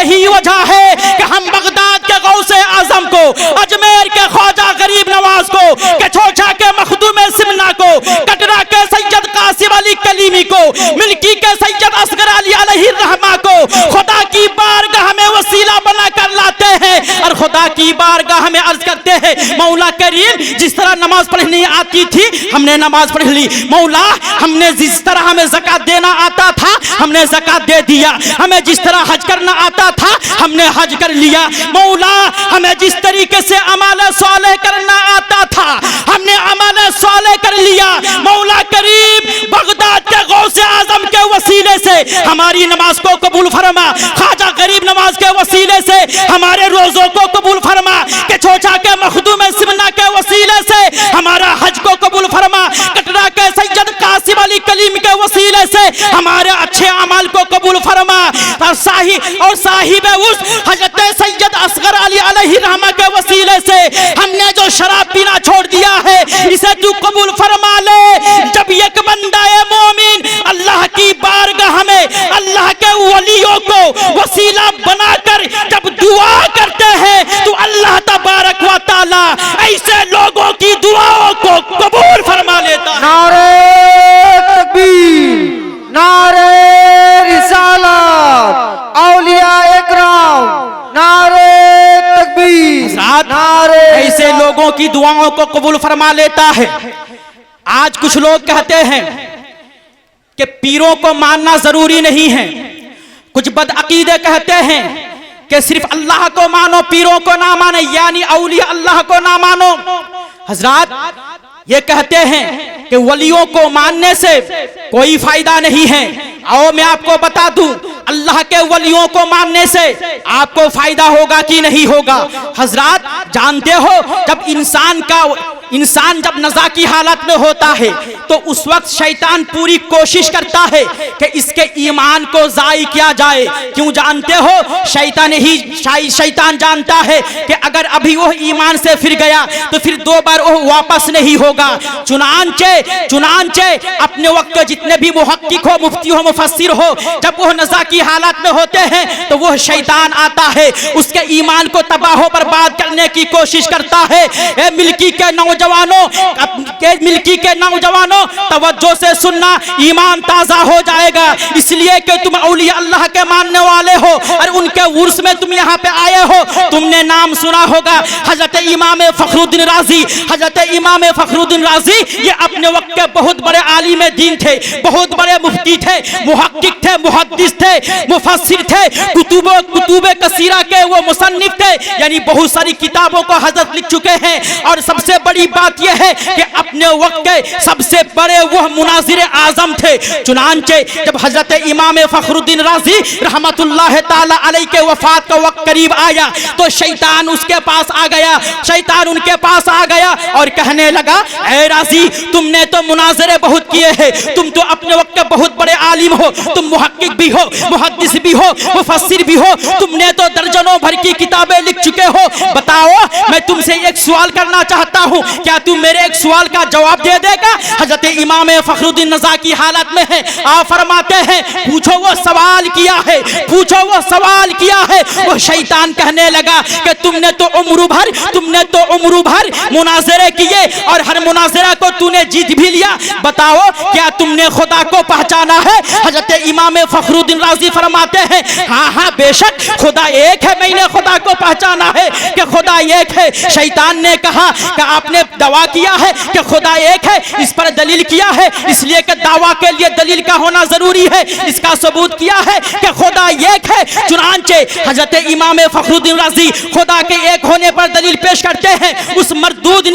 यही वजह है कि हम बगदाद के गौसे आजम को, अजमेर के ख्वाजा गरीब नवाज को, कछोछा के मखदूम सिमना को, कटरा के सैयद कासिम अली कलीमी को, मिल्की के सैयद असगर अली अलैहि रहमा को खुदा की बारगाह में वसीला बनाकर लाते हैं और खुदा की बारगाह में अर्ज करते हैं, मौला करीम जिस तरह नमाज पढ़नी आती थी हमने नमाज पढ़ ली, मौला हमने जिस तरह हमें ज़कात देना आता था हमने ज़कात दे दिया, हमें जिस तरह हज करना आता था हमने हज कर लिया, मौला हमें जिस तरीके से अमाल सालेह करना आता था हमने अमाल सालेह कर लिया, मौला करीम बगदाद के गौसे आजम के वसीले से हमारी नमाज को कबूल फरमा, ख्वाजा गरीब नवाज के वसीले से हमारे रोजों को कबूल फरमा, के छोचा के मखदूम सिमना के वसीले से हमारा हज को कबूल फरमा, कटरा के सैयद कासिम अली कलीम के वसीले से हमारे अच्छे अमाल को कबूल फरमा, और साहिब उस हजरत सैयद असगर अली अलैहि रहमा के वसीले से हमने जो शराब पीना छोड़ दिया है इसे तू कबूल फरमा ले। जब एक बंदा मोमिन अल्लाह की बारगाह में अल्लाह के वलियों को वसीला बनाकर जब दुआ करते हैं तो अल्लाह तबारक व तआला ऐसे लोगों की दुआओं को कबूल फरमा लेता है। नारे तकबीर, नारे रिसालत, औलिया इकराम, नारे तकबीर, नारे ऐसे लोगों की दुआओं को कबूल फरमा लेता है। आज कुछ लोग कहते हैं कि पीरों को मानना जरूरी नहीं है, कुछ बदअकीदे कहते हैं कि सिर्फ अल्लाह को मानो पीरों को ना माने, यानी औलिया अल्लाह को ना मानो। हजरात ये कहते हैं कि वलियों को मानने से कोई फायदा नहीं है। आओ मैं आपको बता दूं अल्लाह के वलियों को मानने से आपको फायदा होगा कि नहीं होगा। हजरात जानते हो जब इंसान जब नज़ा की हालत में होता है तो उस वक्त शैतान पूरी कोशिश करता है कि इसके ईमान को ज़ाई किया जाए। क्यों जानते हो? शैतान जानता है कि अगर अभी वो ईमान से फिर गया तो फिर दो बार वो वापस नहीं होगा। चुनांचे अपने वक्त के जितने भी मुहक्किक हो, मुफ्ती हो, मुफस्सिर हो, जब वो नज़ा की हालत में होते हैं तो वो शैतान आता है, उसके ईमान को तबाह बर्बाद करने की कोशिश करता है। मिल्की के नौजवानों तवज्जो से सुनना, ईमान ताजा हो जाएगा। इसलिए कि तुम औलिया अल्लाह के मानने वाले हो और उनके उर्स में तुम यहाँ पे आए हो। तुमने नाम सुना होगा हजरत इमाम फखरुद्दीन राजी। हजरत इमाम फखरुद्दीन राजी ये अपने वक्त के बहुत बड़े आलिम दीन थे, बहुत बड़े मुफ्ती थे, मुहक्किक थे, मुहद्दिस थे, मुफस्सिर थे, कुतुबे कसीरा के वो मुसन्निफ थे, यानी बहुत सारी किताबों को हजरत लिख चुके हैं। और सबसे बड़ी बात यह है कि अपने वक्त के सबसे बड़े वह मुनाजिर आजम थे। चुनांचे जब हजरत इमाम फखरुद्दीन राजी रहमतुल्लाह ताला अलैहि के वफात का वक्त करीब आया तो शैतान उसके पास आ गया, शैतान उनके पास आ गया और कहने लगा, ऐ राजी तुमने तो मुनाजरे बहुत किए हैं, तुम तो अपने वक्त के बहुत बड़े आलिम हो, तुम मुहक्किक भी हो, मुहद्दिस भी हो, मुफस्सिर भी हो, तुमने तो दर्जनों भर की किताबें लिख चुके हो। बताओ मैं तुमसे एक सवाल करना चाहता हूँ, क्या तुम मेरे एक सवाल का जवाब दे देगा? हजरत इमाम फखरुद्दीन नज़ा की हालत में है, आप फरमाते हैं पूछो वो सवाल किया है, पूछो वो सवाल किया है। वो शैतान कहने लगा कि तुमने तो उम्र भर मुनाजरे किए और हर मुनाजरा को तूने जीत भी लिया, बताओ क्या तुमने खुदा को पहचाना है? हजरत इमाम फखरुद्दीन राजी फरमाते हैं हाँ बेशक खुदा एक है, मैंने खुदा को पहचाना है कि खुदा एक है। शैतान ने कहा कि आपने दावा किया है कि खुदा एक है, इस पर दलील किया है, इसलिए कि दावा के लिए दलील का होना जरूरी है, इसका सबूत किया है कि खुदा एक है। चुनांचे हजरत इमाम फखरुद्दीन राजी खुदा के एक होने पर दलील पेश करते हैं। उस मरदूद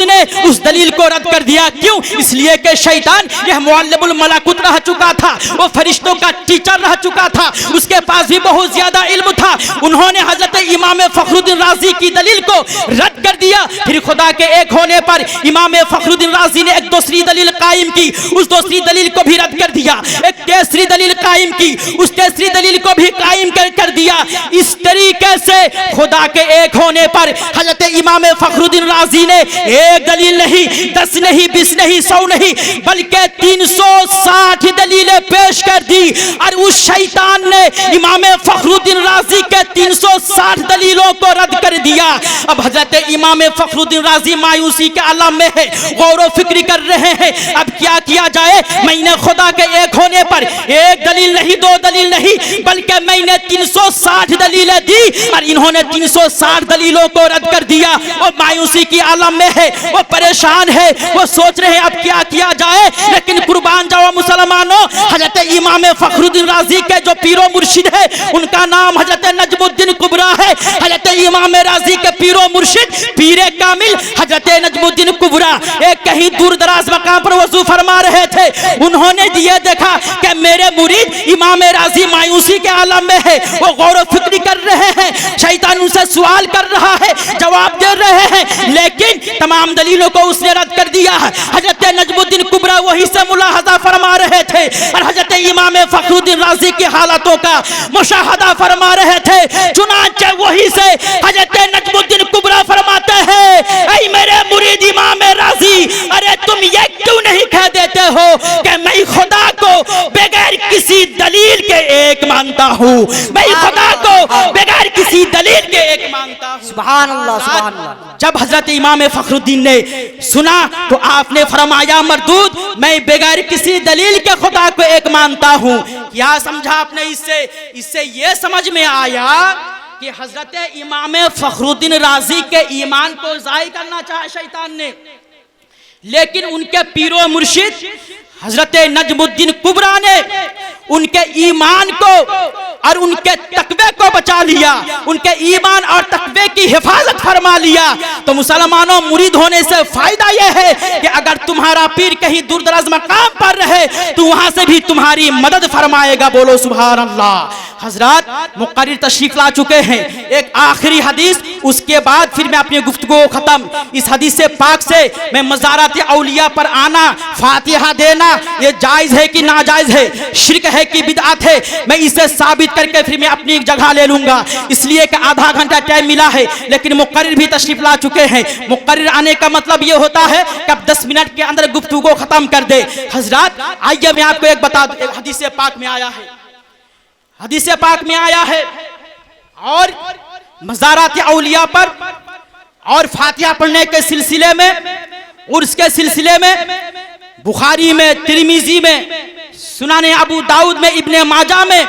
ने उस दलील को रद्द कर दिया। क्यों? इसलिए कि शैतान यह मुअल्लिमुल मलाकुत रह चुका था, वो फरिश्तों का टीचर रह चुका था, उसके पास भी बहुत ज्यादा इल्म था। उन्होंने हजरत इमाम फखरुद्दीन राजी की दलील को रद्द कर दिया। फिर खुदा के एक होने पर इमाम फखरुद्दीन राजी ने एक दूसरी दलील कायम की, उस दूसरी दलील को भी रद्द कर दिया। एक तीसरी दलील कायम की, उस तीसरी दलील को भी कायम कर दिया। इस तरीके से खुदा के एक होने पर हजरत इमाम फखरुद्दीन राजी ने एक दलील नहीं, 10 नहीं, 20 नहीं, 100 नहीं, बल्कि 360 दलीलें पेश कर दी। और उस शैतान ने इमाम फखरुद्दीन राजी के 360 दलीलों को रद्द कर दिया। अब हजरत इमाम फखरुद्दीन राजी मायूसी के आलम में है, गौर व फिक्र कर रहे हैं अब क्या किया जाए। मैंने खुदा के एक होने पर एक दलील नहीं, 2 दलील नहीं, बल्कि मैंने 360 दलीलें दी और इन्होंने 360 दलीलों को रद्द कर दिया। वो मायूसी की आलम में है, वो परेशान है, वो सोच रहे हैं अब क्या किया जाए। लेकिन कुर्बान जाओ मुसलमानों, हजरत इमाम फखरुद्दीन राजी के जो पीरो मुर्शिद है उनका नाम हजरत नजमुद्दीन कुबरा है। हजरत इमाम राजी के पीरो मुर्शिद पीरे कामिल हजरत नजमुद्दीन कुबरा एक कहीं दूर दराज मकाम पर वजू फरमा रहे थे। उन्होंने ये देखा कि मेरे मुरीद इमाम राजी मायूसी के आलम में है, वो गौर व फिक्र कर रहे हैं। शैतान उनसे सवाल कर रहा है, जवाब दे रहे हैं, लेकिन तमाम दलीलों को उसने रद्द कर दिया है। हजरत नजमुद्दीन कुबरा वही से मुलाहजा फरमा रहे थे और हजरत इमाम फखरुद्दीन राजी की हालतों का मुशाहदा फरमा रहे थे। चुनांचे वही से हजरत नजमुद्दीन कुबरा फरमाते हैं, ऐ मेरे मुरीद इमाम राजी, अरे तुम ये क्यों नहीं कह देते हो कि मैं खुदा को बगैर किसी दलील के एक मानता हूँ, मैं खुदा को बगैर किसी दलील के एक मानता हूँ। सुभान अल्लाह, सुभान अल्लाह। जब हजरत इमाम फखरुद्दीन ने सुना तो आपने फरमाया, मरदूद, मैं बगैर किसी दलील के खुदा को एक मानता हूँ। क्या समझा आपने इससे ये समझ में आया कि हजरत इमाम फखरुद्दीन राजी के ईमान को ज़ाय करना चाहा शैतान ने, लेकिन उनके पीरो मुर्शिद हजरत नजमुद्दीन कुबरा ने उनके ईमान को और उनके तकवे को बचा लिया, उनके ईमान और तकवे की हिफाजत फरमा लिया। तो मुसलमानों, मुरीद होने से फायदा यह है कि अगर तुम्हारा पीर कहीं दूर दराज मकाम पर रहे तो वहां से भी तुम्हारी मदद फरमाएगा। बोलो सुभान अल्लाह। हजरत मुक़र्रिर तशरीफ ला चुके हैं, एक आखिरी हदीस, उसके बाद फिर मैं अपनी गुफ्तगू को खत्म। इस हदीस से पाक से मैं मज़ारात औलिया पर आना, फातिहा देना, ये जायज है कि नाजायज है, शिर्क है कि बिदअत है, मैं इसे साबित करके फिर मैं अपनी जगह ले लूंगा। इसलिए कि आधा घंटा टाइम मिला है, लेकिन मुक़र्रिर भी तशरीफ ला चुके हैं। मुक़र्रिर आने का मतलब ये होता है कि अब 10 मिनट के अंदर गुफ्तगू को खत्म कर दे। हजरत आइए मैं आपको एक बता दूं, हदीस पाक में आया है, हदीस पाक में आया है और मज़ारात औलिया पर और फातिहा पढ़ने के सिलसिले में, उर्स के सिलसिले में बुखारी में, तिरमिजी में, सुनाने अबू दाऊद में, इब्ने माजा में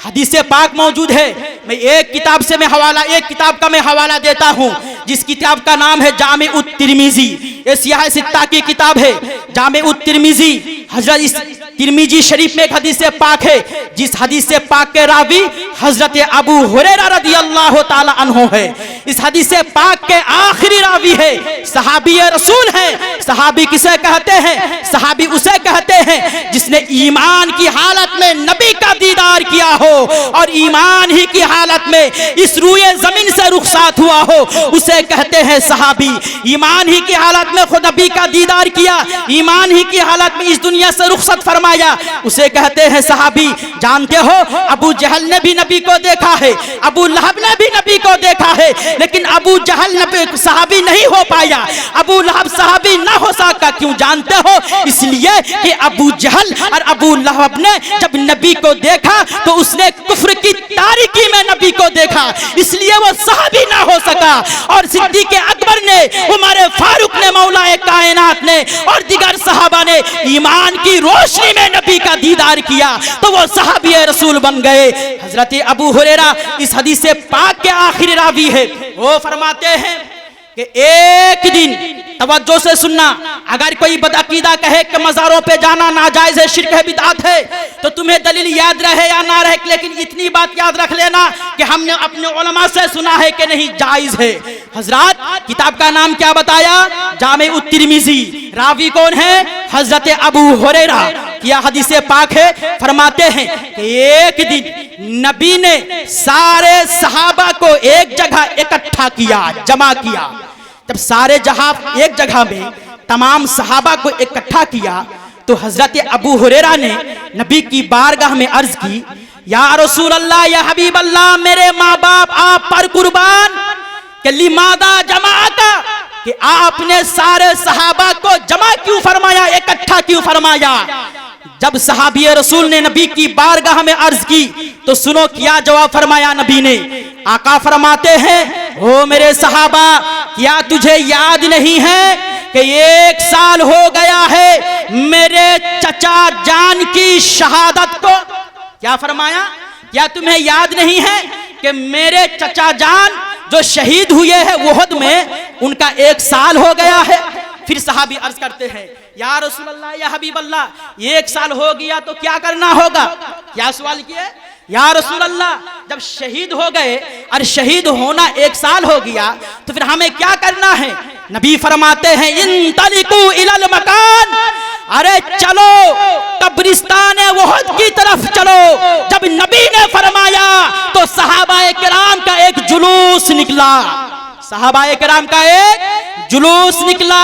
हदीस पाक मौजूद है। मैं एक किताब से मैं हवाला, एक किताब का मैं हवाला देता हूँ, जिस किताब का नाम है जामे उत तिरमिजी। ये सियाह सित्ता की किताब है, जामे उत तिरमिजी। हजरत इस तिरमिजी शरीफ में एक हदीस पाक है, जिस हदीस पाक के रावी हजरत अबू हुरैरा रदियल्लाहु ताला अन्हु है। इस हदीस पाक के आखिरी रावी है, सहाबी रसूल है। सहाबी किसे कहते हैं? सहाबी उसे कहते हैं जिसने ईमान की हालत में नबी का दीदार किया हो और ईमान ही की हालत में इस रूए जमीन से रुखसात हुआ हो, उसे कहते हैं सहाबी। ईमान ही की हालत में खुद नबी का दीदार किया, ईमान ही की हालत में इस दुनिया से रुखसत फरमाया, उसे कहते हैं सहाबी। जानते हो, अबू जहल ने भी नबी को देखा है, अबू लहब ने भी नबी को देखा है, लेकिन अबू जहल नबी सहाबी नहीं हो पाया, अबू लहब सहाबी ना हो सका। क्यों जानते हो? इसलिए कि अबू जहल और अबू लहब ने जब नबी को देखा तो उसने कुफ्र की तारीकी में नबी को देखा, इसलिए वो सहाबी ना हो सका। और सिद्दीक़ अकबर ने, उमर फारूक ने, मौलाए कायनात ने और दिगर सहाबा ने ईमान की रोशनी में नबी का दीदार किया तो वो सहाबी रसूल बन गए। हजरत अबू हुरैरा इस हदीस से पाक के आखिरी रावी है। वो फरमाते हैं कि एक दिन, तवज्जो से सुनना, अगर कोई बदअकीदा कहे कि मज़ारों पे जाना नाजायज है, शिर्क है, बिदअत है, तो तुम्हें दलील याद रहे या ना रहे, लेकिन इतनी बात याद रख लेना कि हमने अपने उलमा से सुना है कि नहीं जायज है। हजरत किताब का नाम क्या बताया? जामे उत तिरमिजी। रावी कौन है? हजरत अबू हुरैरा। यह हदीस पाक है। फरमाते हैं कि एक दिन नबी ने सारे सहाबा को एक जगह इकट्ठा किया, जमा किया। जब सारे जहां एक जगह में तमाम सहाबा को इकट्ठा किया तो हजरत अबू हुरैरा ने नबी की बारगाह में अर्ज की या रसूल अल्लाह या हबीब अल्लाह, मेरे माँ बाप आप पर कुर्बान, कि लिमादा जमाअता, कि आपने सारे सहाबा को जमा क्यों फरमाया, इकट्ठा क्यों फरमाया। जब सहाबी रसूल ने नबी की बारगाह में अर्ज की तो सुनो क्या जवाब फरमाया नबी ने। आका फरमाते हैं, ओ मेरे सहाबा, क्या तुझे याद नहीं है कि 1 साल हो गया है मेरे चचा जान की शहादत को। क्या फरमाया, क्या तुम्हें याद नहीं है कि मेरे चचा जान जो शहीद हुए हैं वुहद में, उनका 1 साल हो गया है। फिर सहाबी अर्ज करते हैं, या रसूल अल्लाह या हबीब अल्लाह, 1 साल हो गया तो क्या करना होगा। क्या सवाल किए, या रसूल अल्लाह, जब शहीद हो गए और शहीद होना 1 साल हो गया तो फिर हमें क्या करना है। नबी फरमाते हैं, इंतलिकू इलल मकान, अरे चलो कब्रिस्तान वुहद की तरफ चलो। जब नबी ने फरमाया तो सहाबाए किराम का एक जुलूस निकला, सहाबाए किराम का एक जुलूस निकला।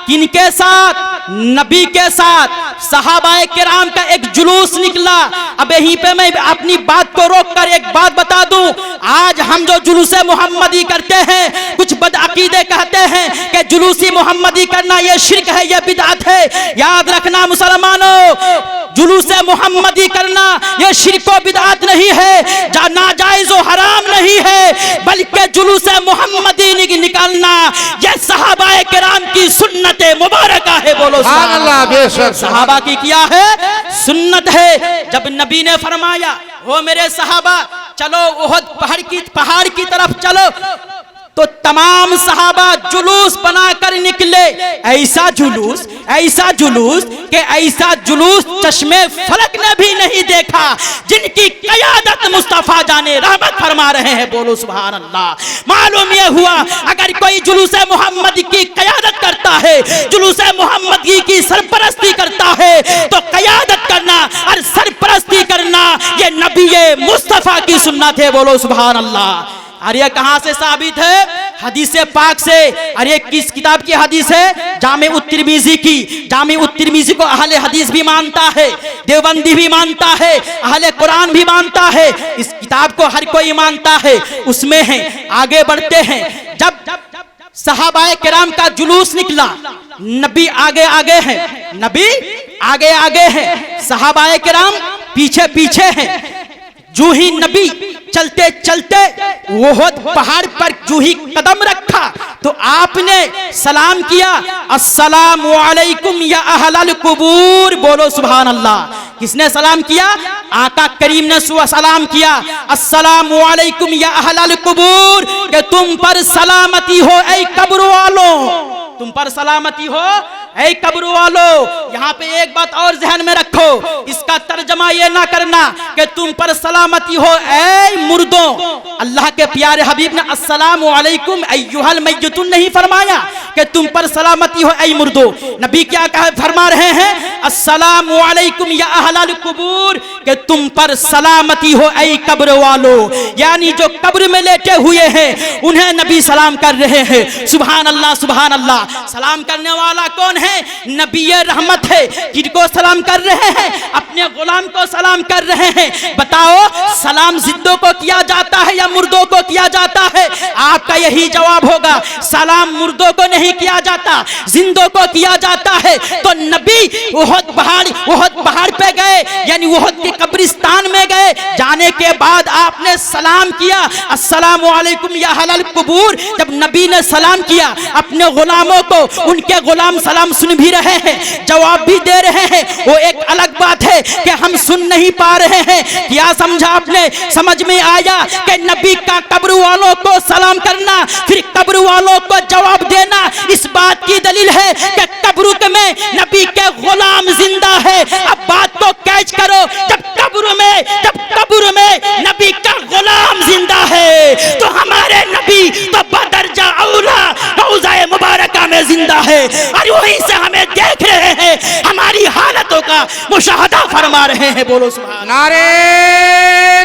किनके साथ, नबी के साथ सहाबाए किराम का एक जुलूस निकला। अब यहीं पे मैं अपनी बात को रोककर एक बात बता दूं, आज हम जो जुलूसे मोहम्मदी करते हैं, कुछ बदअकीदे कहते हैं कि जुलूसी मोहम्मदी करना ये शिर्क है, ये बिदअत है। याद रखना मुसलमानों, जुलूसे मोहम्मदी करना ये शिर्क व बिदअत नहीं है, नाजायज व हराम नहीं है, बल्कि जुलूसे मोहम्मदी निकालना ये सहाबाए किराम की सुन्नत मुबारक है। बोलो सुभान अल्लाह, बेशक सहाबा की किया है सुन्नत है। जब नबी ने फरमाया, ओ मेरे सहाबा चलो उहद पहाड़ की तरफ चलो, तो तमाम सहाबा जुलूस बनाकर निकले। ऐसा जुलूस कि ऐसा जुलूस चश्मे फलक ने भी नहीं देखा, जिनकी क़यादत मुस्तफा जाने रहमत फरमा रहे हैं। बोलो सुभान अल्लाह। मालूम यह हुआ, अगर कोई जुलूसे मोहम्मदी की क़यादत करता है, जुलूसे मोहम्मदी की सरपरस्ती करता है, तो क़यादत करना और सरपरस्ती करना ये नबी मुस्तफा की सुन्नत है। बोलो सुभान अल्लाह। अरे ये कहां से साबित है, हदीस पाक से। अरे किस किताब की हदीस है, जामे उत-तिरमिज़ी की। जामे उत-तिरमिज़ी को अहले हदीस भी मानता है, देवबंदी भी मानता है, अहले कुरान भी मानता है, इस किताब को हर कोई मानता है। उसमें है, आगे बढ़ते हैं, जब सहाबाए किराम का जुलूस निकला, नबी आगे आगे है, नबी आगे आगे है, सहाबाए किराम पीछे पीछे है। जो ही नबी चलते चलते उहद पहाड़ पर जो ही कदम रखा तो आपने सलाम किया, अस्सलामु अलैकुम या अहलल कुबूर। बोलो सुभान अल्लाह। किसने सलाम किया, आका करीम ने सलाम किया, अस्सलामु अलैकुम या अहलल कुबूर, कि तुम पर सलामती हो ऐ कब्र वालों, तुम पर सलामती हो ऐ कब्र वालों। यहाँ पे एक बात और ध्यान में रखो, इसका तर्जमा ये ना करना कि तुम पर सलामती हो ऐ मुर्दों। अल्लाह के प्यारे हबीब ने अस्सलामु अलैकुम अय्युहल मय्यतून नहीं फरमाया कि तुम पर सलामती हो ऐ मुर्दों। नबी क्या कहा, फरमा रहे हैं, अस्सलामु अलैकुम या अहलल कुबूर, कि तुम पर सलामती हो ऐ कब्र वालों। यानी जो कब्र में लेटे हुए हैं उन्हें नबी सलाम कर रहे हैं। सुभान अल्लाह, सुभान अल्लाह। सलाम करने वाला कौन है, नबी रहमत है। किनको सलाम कर रहे हैं, अपने गुलाम को सलाम कर रहे हैं। बताओ, सलाम जिंदों को किया जाता है या मुर्दों को किया जाता है। आपका यही जवाब होगा, सलाम मुर्दों को नहीं किया जाता, जिंदों को किया जाता है। तो नबी उहद पहाड़ पे गए, यानी उहद के कब्रिस्तान में गए, जाने के बाद आपने सलाम किया, अस्सलामु अलैकुम या अहलल कुबूर। जब नबी ने सलाम किया, अपने गुलामों को, उनके गुलाम सलाम सुन भी रहे हैं, जवाब भी दे रहे हैं। वो एक अलग बात है कि हम सुन नहीं पा रहे हैं। क्या समझा आपने, समझ में आया कि नबी का कब्र वालों को सलाम करना, फिर कब्र वालों को जवाब देना, इस बात की दलील है कि कब्र में नबी के गुलाम जिंदा है। अब बात को कैच करो, जब कब्र में नबी का गुलाम जिंदा है तो हमारे नबी तो बदरजा औला रौज़ाए मुबारका में जिंदा है, और वहीं से हमें देख रहे हैं, हमारी हालतों का मुशाहदा फरमा रहे हैं। बोलो सुभान। नारे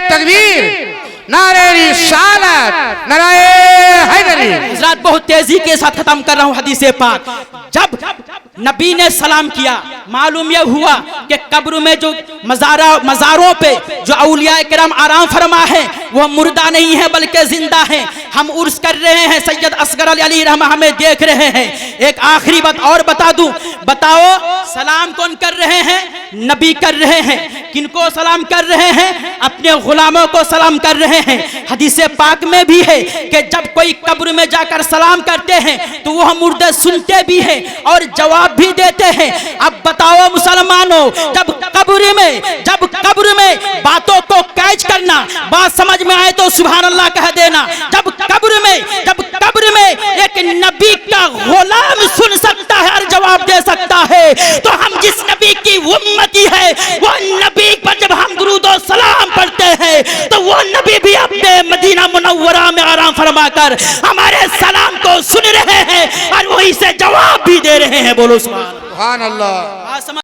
तकबीर, नारे रिसालत, नारे हैदरी। इरशाद बहुत तेजी के साथ खत्म कर रहा हूं हदीस पाक। जब नबी ने सलाम किया, मालूम यह हुआ कि कब्र में जो मज़ारों पे जो औलिया किराम आराम फरमा है वह मुर्दा नहीं है बल्कि जिंदा है। हम उर्स कर रहे हैं, सैयद असगर अली रहमा हमें देख रहे हैं। एक आखिरी बात और बता दूं, बताओ सलाम कौन कर रहे हैं? नबी कर रहे हैं। किनको सलाम कर रहे हैं? अपने गुलामों को सलाम कर रहे हैं। हदीस पाक में भी है कि जब कोई कब्र में जाकर सलाम करते हैं तो वह मुर्दे सुनते भी हैं और जवाब भी देते हैं। अब बताओ मुसलमानों, जब कब्र में बातों को कैच करना, बात समझ में आए तो सुभान अल्लाह कह देना। जब कब्र में एक नबी का गुलाम सुन सकता है और जवाब दे सकता है, तो हम जिस नबी की उम्मती है वो नबी पर जब हम दुरूद और सलाम पढ़ते हैं तो वो नबी भी अपने मदीना मुनव्वरा में आराम फरमा कर हमारे सलाम को सुन रहे हैं और वही से जवाब भी दे रहे हैं। बोलो सुभान अल्लाह।